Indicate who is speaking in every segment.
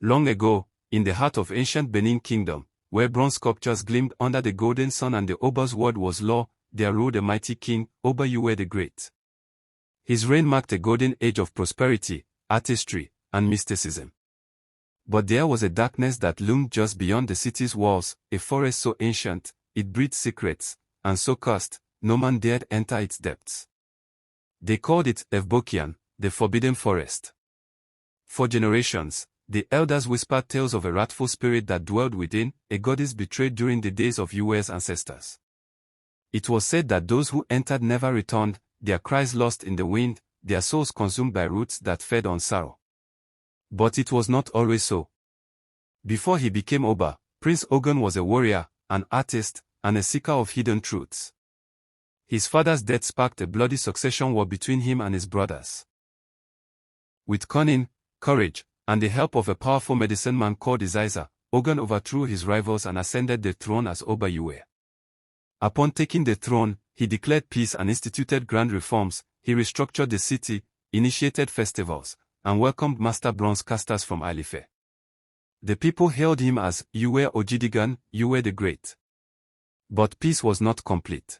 Speaker 1: Long ago, in the heart of ancient Benin Kingdom, where bronze sculptures gleamed under the golden sun and the Oba's word was law, there ruled a mighty king, Oba Ewuare the Great. His reign marked a golden age of prosperity, artistry, and mysticism. But there was a darkness that loomed just beyond the city's walls, a forest so ancient, it breathed secrets, and so cursed, no man dared enter its depths. They called it Evbokian, the Forbidden Forest. For generations, the elders whispered tales of a wrathful spirit that dwelled within, a goddess betrayed during the days of Ewuare's ancestors. It was said that those who entered never returned, their cries lost in the wind, their souls consumed by roots that fed on sorrow. But it was not always so. Before he became Oba, Prince Ogun was a warrior, an artist, and a seeker of hidden truths. His father's death sparked a bloody succession war between him and his brothers. With cunning, courage, and the help of a powerful medicine man called Iziza, Ogun overthrew his rivals and ascended the throne as Oba Ewuare. Upon taking the throne, he declared peace and instituted grand reforms. He restructured the city, initiated festivals, and welcomed master bronze casters from Alife. The people hailed him as Ewuare Ojidigan, Ewuare the Great. But peace was not complete.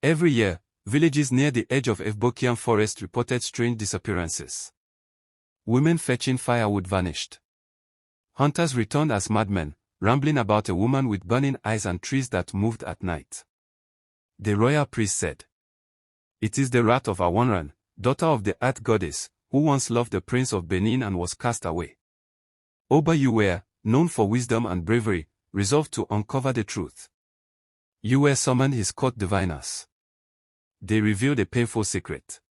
Speaker 1: Every year, villages near the edge of Evbokian forest reported strange disappearances. Women fetching firewood vanished. Hunters returned as madmen, rambling about a woman with burning eyes and trees that moved at night. The royal priest said, "It is the wrath of Awanran, daughter of the earth goddess, who once loved the prince of Benin and was cast away." Oba Ewuare, known for wisdom and bravery, resolved to uncover the truth. Ewuare summoned his court diviners. They revealed a painful secret.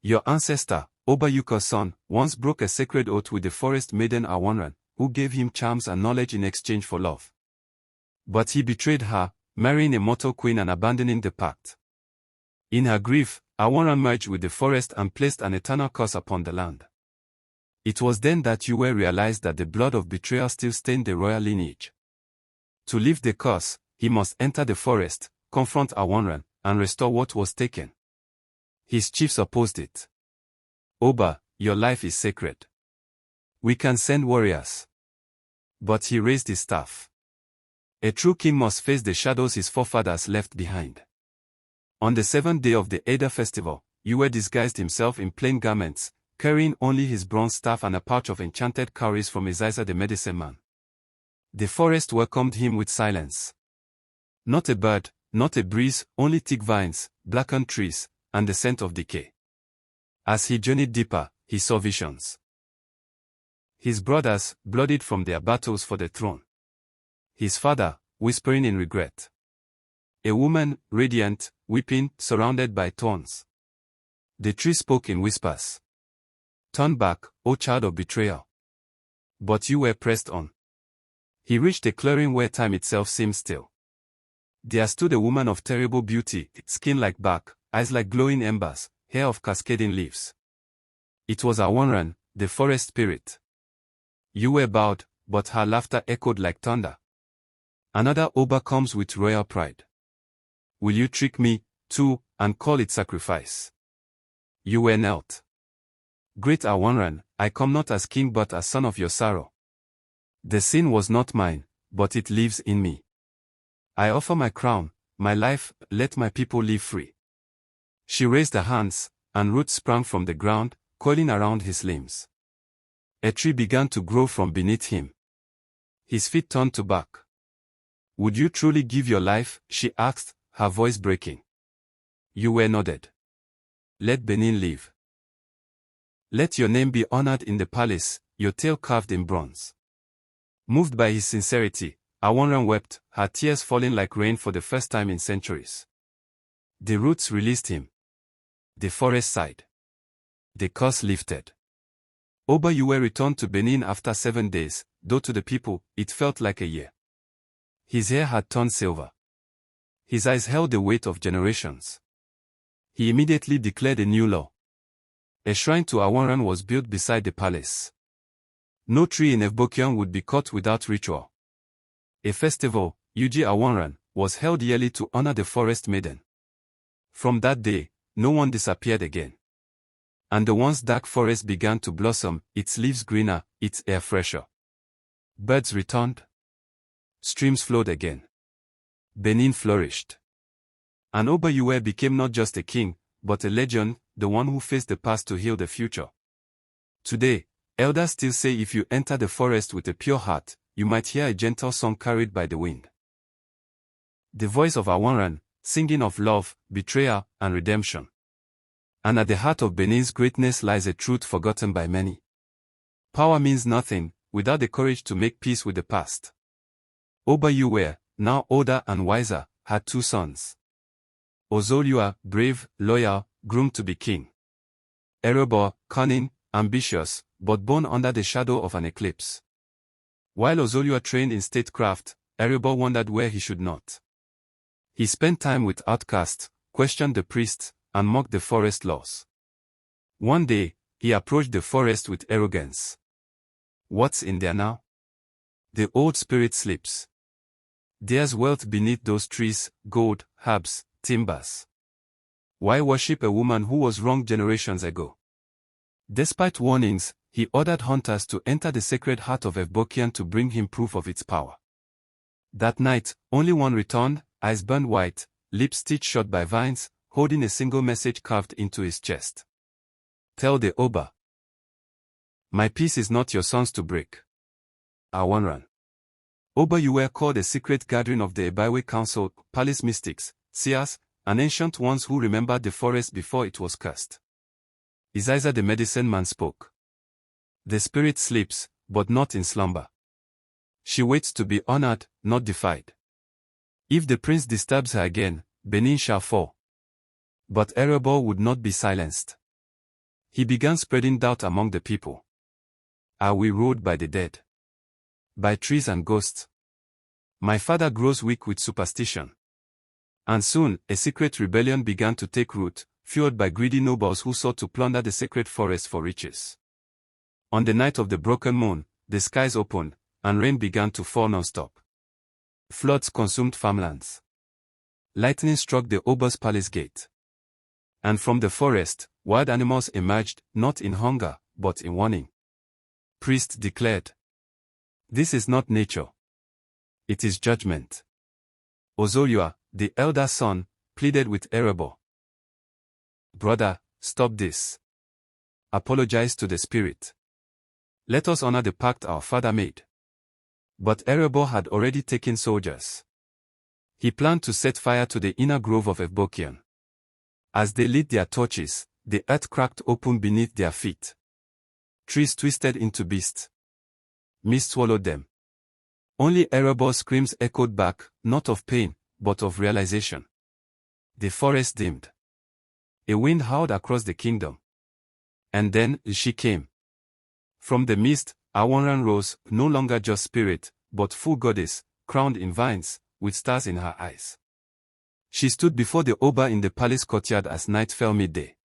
Speaker 1: Your ancestor, Oba Yuka's son, once broke a sacred oath with the forest maiden Awanran, who gave him charms and knowledge in exchange for love. But he betrayed her, marrying a mortal queen and abandoning the pact. In her grief, Awanran merged with the forest and placed an eternal curse upon the land. It was then that Ewuare realized that the blood of betrayal still stained the royal lineage. To lift the curse, he must enter the forest, confront Awanran, and restore what was taken. His chiefs opposed it. "Oba, your life is sacred. We can send warriors." But he raised his staff. A true king must face the shadows his forefathers left behind. On the seventh day of the Ada festival, Ewuare disguised himself in plain garments, carrying only his bronze staff and a pouch of enchanted cowries from Iziza the medicine man. The forest welcomed him with silence. Not a bird, not a breeze, only thick vines, blackened trees, and the scent of decay. As he journeyed deeper, he saw visions. His brothers, bloodied from their battles for the throne. His father, whispering in regret. A woman, radiant, weeping, surrounded by thorns. The tree spoke in whispers. "Turn back, O child of betrayal." But Ewuare pressed on. He reached a clearing where time itself seemed still. There stood a woman of terrible beauty, skin like bark, eyes like glowing embers, hair of cascading leaves. It was Awanran, the forest spirit. Ewuare bowed, but her laughter echoed like thunder. "Another Oba comes with royal pride. Will you trick me, too, and call it sacrifice?" Ewuare knelt. "Great Awanran, I come not as king but as son of your sorrow. The sin was not mine, but it lives in me. I offer my crown, my life, let my people live free." She raised her hands, and roots sprang from the ground, coiling around his limbs. A tree began to grow from beneath him. His feet turned to bark. "Would you truly give your life?" she asked, her voice breaking. Ewuare nodded. "Let Benin live. Let your name be honored in the palace, your tail carved in bronze." Moved by his sincerity, Awanran wept, her tears falling like rain for the first time in centuries. The roots released him. The forest sighed. The curse lifted. Oba Ewuare returned to Benin after 7 days, though to the people, it felt like a year. His hair had turned silver. His eyes held the weight of generations. He immediately declared a new law. A shrine to Awanran was built beside the palace. No tree in Evbokian would be cut without ritual. A festival, Uji Awanran, was held yearly to honor the forest maiden. From that day, no one disappeared again. And the once dark forest began to blossom, its leaves greener, its air fresher. Birds returned. Streams flowed again. Benin flourished. And Oba Ewuare became not just a king, but a legend, the one who faced the past to heal the future. Today, elders still say if you enter the forest with a pure heart, you might hear a gentle song carried by the wind. The voice of Ewuare, singing of love, betrayal, and redemption. And at the heart of Benin's greatness lies a truth forgotten by many. Power means nothing without the courage to make peace with the past. Oba Ewuare, now older and wiser, had 2 sons. Ozoliua, brave, loyal, groomed to be king. Erebo, cunning, ambitious, but born under the shadow of an eclipse. While Ozoliua trained in statecraft, Erebo wondered where he should not. He spent time with outcasts, questioned the priests, and mocked the forest laws. One day, he approached the forest with arrogance. What's in there now? The old spirit sleeps. There's wealth beneath those trees, gold, herbs, timbers. Why worship a woman who was wrong generations ago? Despite warnings, he ordered hunters to enter the sacred heart of Ewuare to bring him proof of its power. That night, only one returned, eyes burned white, lips stitched shut by vines, holding a single message carved into his chest. Tell the Oba. My peace is not your sons to break. Ewuare. Oba Ewuare called a secret gathering of the Ebiwe Council, palace mystics, seers, and ancient ones who remembered the forest before it was cursed. Isiza the medicine man spoke. The spirit sleeps, but not in slumber. She waits to be honored, not defied. If the prince disturbs her again, Benin shall fall. But Erebo would not be silenced. He began spreading doubt among the people. Are we ruled by the dead? By trees and ghosts? My father grows weak with superstition. And soon, a secret rebellion began to take root, fueled by greedy nobles who sought to plunder the sacred forest for riches. On the night of the broken moon, the skies opened, and rain began to fall non-stop. Floods consumed farmlands. Lightning struck the Oba's palace gate. And from the forest, wild animals emerged, not in hunger, but in warning. Priests declared, this is not nature. It is judgment. Ozoliua, the elder son, pleaded with Erebo. Brother, stop this. Apologize to the spirit. Let us honor the pact our father made. But Erebo had already taken soldiers. He planned to set fire to the inner grove of Ewuare. As they lit their torches, the earth cracked open beneath their feet. Trees twisted into beasts. Mist swallowed them. Only Erebo's screams echoed back, not of pain, but of realization. The forest dimmed. A wind howled across the kingdom. And then, she came. From the mist, Ewuare rose, no longer just spirit, but full goddess, crowned in vines, with stars in her eyes. She stood before the Oba in the palace courtyard as night fell midday.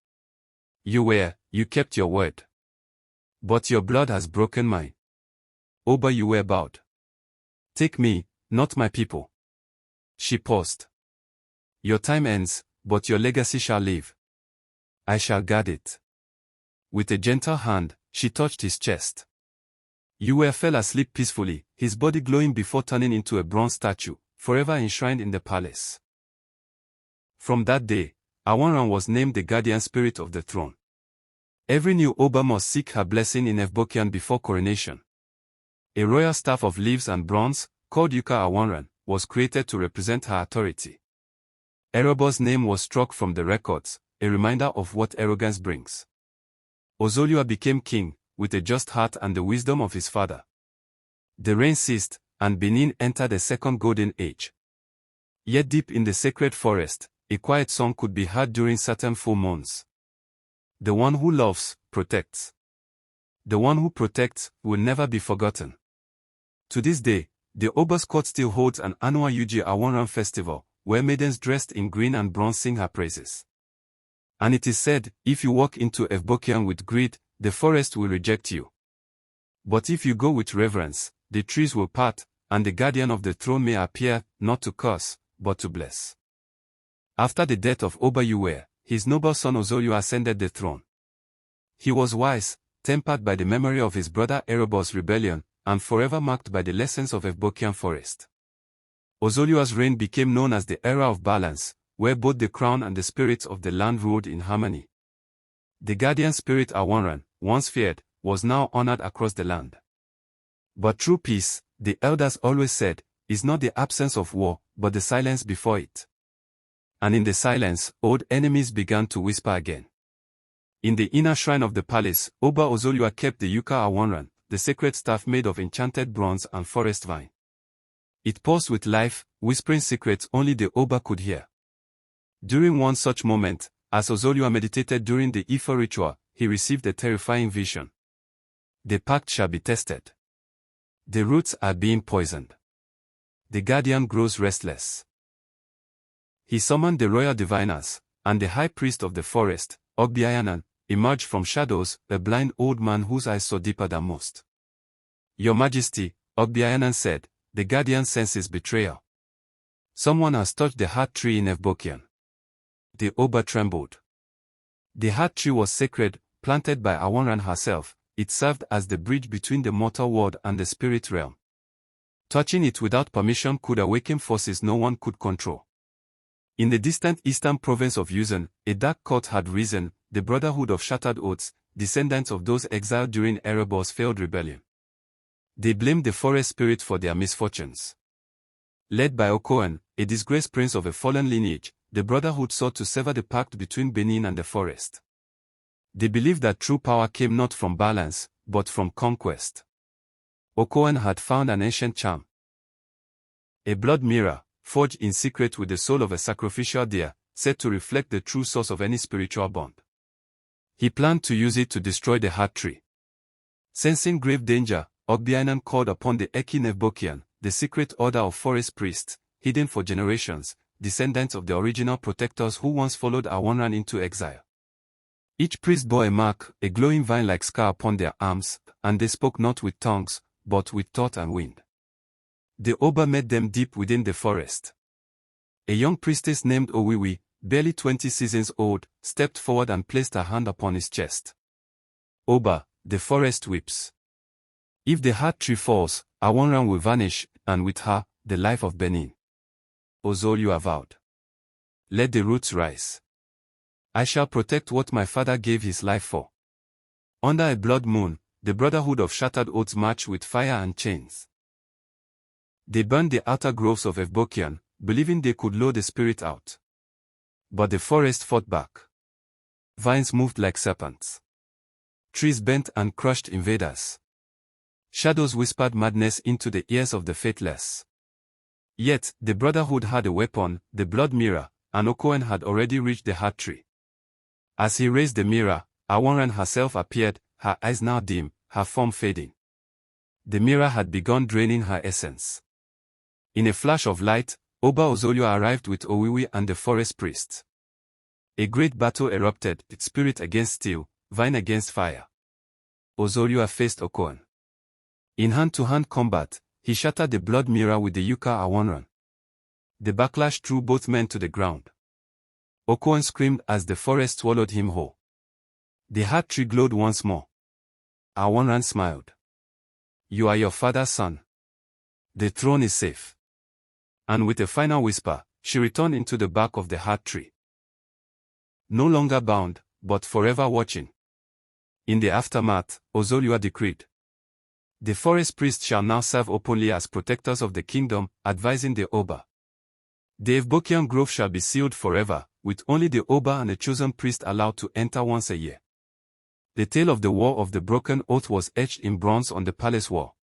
Speaker 1: You kept your word. But your blood has broken mine. Oba Ewuare bowed. Take me, not my people. She paused. Your time ends, but your legacy shall live. I shall guard it. With a gentle hand, she touched his chest. Ewuare fell asleep peacefully, his body glowing before turning into a bronze statue, forever enshrined in the palace. From that day, Ewuare was named the guardian spirit of the throne. Every new Oba must seek her blessing in Ewuare before coronation. A royal staff of leaves and bronze, called Yuka Ewuare, was created to represent her authority. Erebo's name was struck from the records, a reminder of what arrogance brings. Ozoliua became king, with a just heart and the wisdom of his father. The rain ceased, and Benin entered a second golden age. Yet deep in the sacred forest, a quiet song could be heard during certain full moons. The one who loves, protects. The one who protects will never be forgotten. To this day, the Oba's court still holds an annual Uji Ewuare festival, where maidens dressed in green and bronze sing her praises. And it is said, if you walk into Ewuare with greed, the forest will reject you. But if you go with reverence, the trees will part, and the guardian of the throne may appear, not to curse, but to bless. After the death of Oba Ewuare, his noble son Ozoliua ascended the throne. He was wise, tempered by the memory of his brother Erebos' rebellion, and forever marked by the lessons of Ebokian forest. Ozolua's reign became known as the era of balance, where both the crown and the spirits of the land ruled in harmony. The guardian spirit Awanran, once feared, was now honored across the land. But true peace, the elders always said, is not the absence of war, but the silence before it. And in the silence, old enemies began to whisper again. In the inner shrine of the palace, Oba Ozolua kept the Yuka Awanran, the sacred staff made of enchanted bronze and forest vine. It pulsed with life, whispering secrets only the Oba could hear. During one such moment, as Ozolua meditated during the Ifa ritual, he received a terrifying vision. The pact shall be tested. The roots are being poisoned. The guardian grows restless. He summoned the royal diviners, and the high priest of the forest, Ogbiayanan, emerged from shadows, a blind old man whose eyes saw deeper than most. Your Majesty, Ogbiayanan said, the guardian senses betrayal. Someone has touched the heart tree in Ebokian. The Oba trembled. The heart tree was sacred, planted by Awanran herself. It served as the bridge between the mortal world and the spirit realm. Touching it without permission could awaken forces no one could control. In the distant eastern province of Yuzan, a dark cult had risen, the Brotherhood of Shattered Oaths, descendants of those exiled during Erebos' failed rebellion. They blamed the forest spirit for their misfortunes. Led by Okoan, a disgraced prince of a fallen lineage, the Brotherhood sought to sever the pact between Benin and the forest. They believed that true power came not from balance, but from conquest. Okoan had found an ancient charm. A blood mirror, forged in secret with the soul of a sacrificial deer, said to reflect the true source of any spiritual bond. He planned to use it to destroy the heart tree. Sensing grave danger, Ogbiayanan called upon the Ekin Ebokian, the secret order of forest priests, hidden for generations, descendants of the original protectors who once followed Awanran into exile. Each priest bore a mark, a glowing vine-like scar upon their arms, and they spoke not with tongues, but with thought and wind. The Oba met them deep within the forest. A young priestess named Owiwi, barely 20 seasons old, stepped forward and placed her hand upon his chest. Oba, the forest weeps. If the heart tree falls, Awanran will vanish, and with her, the life of Benin. Ozolua vowed. Let the roots rise. I shall protect what my father gave his life for. Under a blood moon, the Brotherhood of Shattered Oaths marched with fire and chains. They burned the outer groves of Ebokian, believing they could lure the spirit out. But the forest fought back. Vines moved like serpents. Trees bent and crushed invaders. Shadows whispered madness into the ears of the faithless. Yet, the Brotherhood had a weapon, the blood mirror, and Okoan had already reached the heart tree. As he raised the mirror, Awanran herself appeared, her eyes now dim, her form fading. The mirror had begun draining her essence. In a flash of light, Oba Ozolua arrived with Owiwi and the forest priests. A great battle erupted, spirit against steel, vine against fire. Ozolua faced Okoan. In hand-to-hand combat, he shattered the blood mirror with the Yuka Awanran. The backlash threw both men to the ground. Okoan screamed as the forest swallowed him whole. The heart tree glowed once more. Awanran smiled. You are your father's son. The throne is safe. And with a final whisper, she returned into the bark of the heart tree. No longer bound, but forever watching. In the aftermath, Ozolua decreed. The forest priests shall now serve openly as protectors of the kingdom, advising the Oba. The Ebokian grove shall be sealed forever, with only the Oba and a chosen priest allowed to enter once a year. The tale of the War of the Broken Oath was etched in bronze on the palace wall.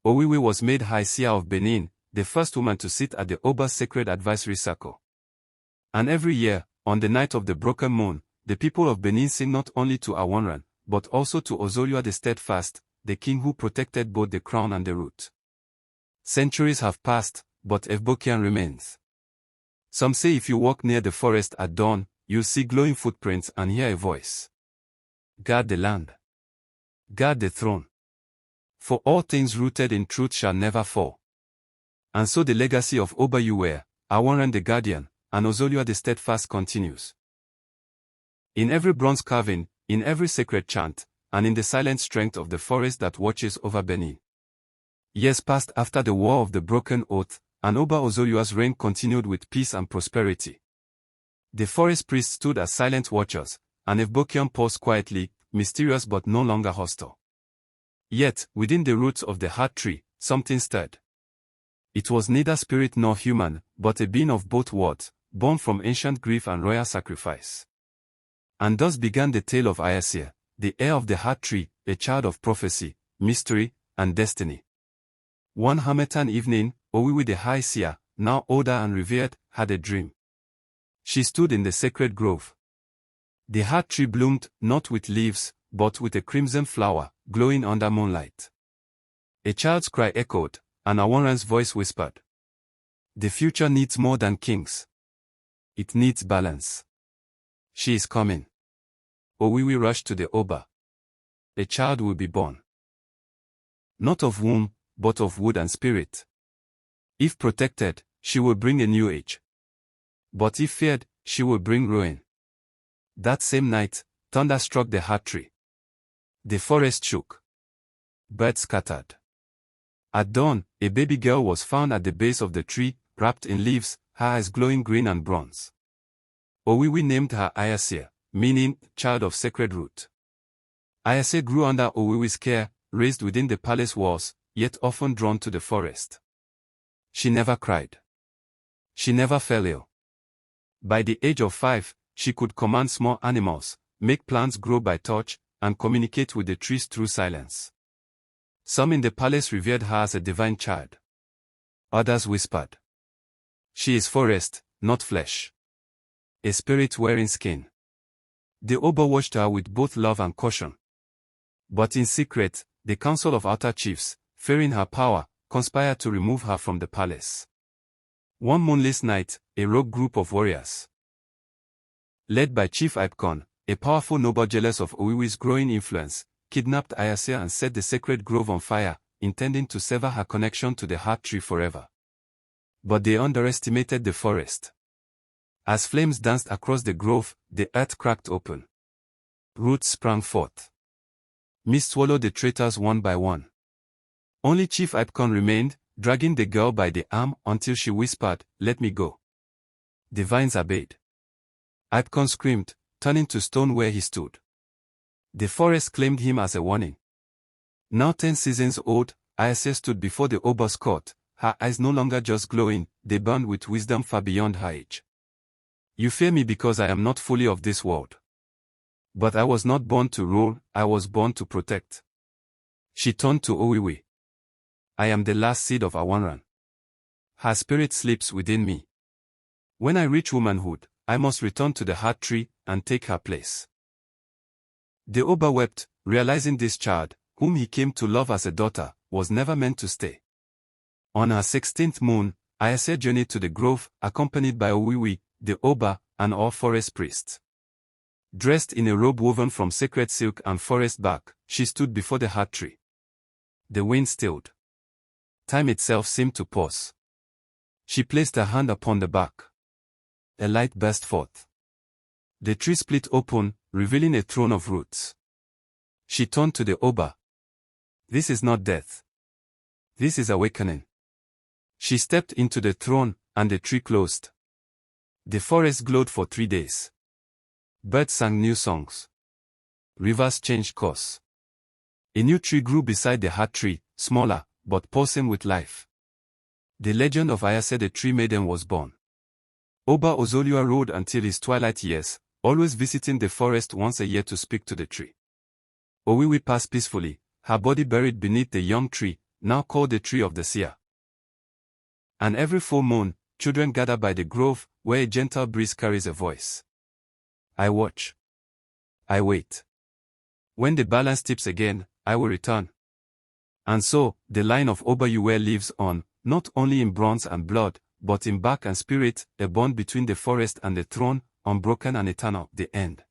Speaker 1: Owiwi was made High Seer of Benin, the first woman to sit at the Oba's sacred advisory circle. And every year, on the night of the broken moon, the people of Benin sing not only to Awanran, but also to Ozolua the Steadfast, the king who protected both the crown and the root. Centuries have passed, but Ebokian remains. Some say if you walk near the forest at dawn, you'll see glowing footprints and hear a voice. Guard the land. Guard the throne. For all things rooted in truth shall never fall. And so the legacy of Oba Ewuare, Awanran the Guardian, and Ozolua the Steadfast continues. In every bronze carving, in every sacred chant, and in the silent strength of the forest that watches over Benin. Years passed after the War of the Broken Oath, and Oba Ewuare's reign continued with peace and prosperity. The forest priests stood as silent watchers, and Evbokion paused quietly, mysterious but no longer hostile. Yet, within the roots of the heart tree, something stirred. It was neither spirit nor human, but a being of both worlds, born from ancient grief and royal sacrifice. And thus began the tale of Ewuare, the heir of the heart tree, a child of prophecy, mystery, and destiny. One harmattan evening, Owiwi the High Seer, now older and revered, had a dream. She stood in the sacred grove. The heart tree bloomed, not with leaves, but with a crimson flower, glowing under moonlight. A child's cry echoed, and Ewuare's voice whispered, "The future needs more than kings. It needs balance. She is coming." Owiwi rushed to the Oba. A child will be born. Not of womb, but of wood and spirit. If protected, she will bring a new age. But if feared, she will bring ruin. That same night, thunder struck the heart tree. The forest shook. Birds scattered. At dawn, a baby girl was found at the base of the tree, wrapped in leaves, her eyes glowing green and bronze. Owiwi named her Ewuare, meaning, child of sacred root. Ewuare grew under Owiwi's care, raised within the palace walls, yet often drawn to the forest. She never cried. She never fell ill. By the age of 5, she could command small animals, make plants grow by touch, and communicate with the trees through silence. Some in the palace revered her as a divine child. Others whispered, "She is forest, not flesh. A spirit wearing skin." The Oba watched her with both love and caution. But in secret, the council of outer chiefs, fearing her power, conspired to remove her from the palace. One moonless night, a rogue group of warriors, led by Chief Ipcon, a powerful noble jealous of Owiwi's growing influence, kidnapped Ewuare and set the sacred grove on fire, intending to sever her connection to the heart tree forever. But they underestimated the forest. As flames danced across the grove, the earth cracked open. Roots sprang forth. Mist swallowed the traitors one by one. Only Chief Ipcon remained, dragging the girl by the arm until she whispered, "Let me go." The vines obeyed. Ipcon screamed, turning to stone where he stood. The forest claimed him as a warning. Now 10 seasons old, Ewuare stood before the Oba's court, her eyes no longer just glowing, they burned with wisdom far beyond her age. "You fear me because I am not fully of this world. But I was not born to rule, I was born to protect." She turned to Owiwi. "I am the last seed of Ewuare. Her spirit sleeps within me. When I reach womanhood, I must return to the heart tree and take her place." The Oba wept, realizing this child, whom he came to love as a daughter, was never meant to stay. On her 16th moon, Ewuare journeyed to the grove, accompanied by Owiwi, the Oba, and all forest priests. Dressed in a robe woven from sacred silk and forest bark, she stood before the heart tree. The wind stilled. Time itself seemed to pause. She placed her hand upon the bark. A light burst forth. The tree split open, revealing a throne of roots. She turned to the Oba. "This is not death. This is awakening." She stepped into the throne, and the tree closed. The forest glowed for 3 days. Birds sang new songs. Rivers changed course. A new tree grew beside the heart tree, smaller, but pulsing with life. The legend of Ewuare the Tree Maiden was born. Oba Ewuare rode until his twilight years, always visiting the forest once a year to speak to the tree. Owiwi passed peacefully, her body buried beneath the young tree, now called the Tree of the Seer. And every full moon, children gather by the grove, where a gentle breeze carries a voice. I watch. I wait. When the balance tips again, I will return. And so, the line of Oba Ewuare lives on, not only in bronze and blood, but in bark and spirit, a bond between the forest and the throne, unbroken and eternal, the end.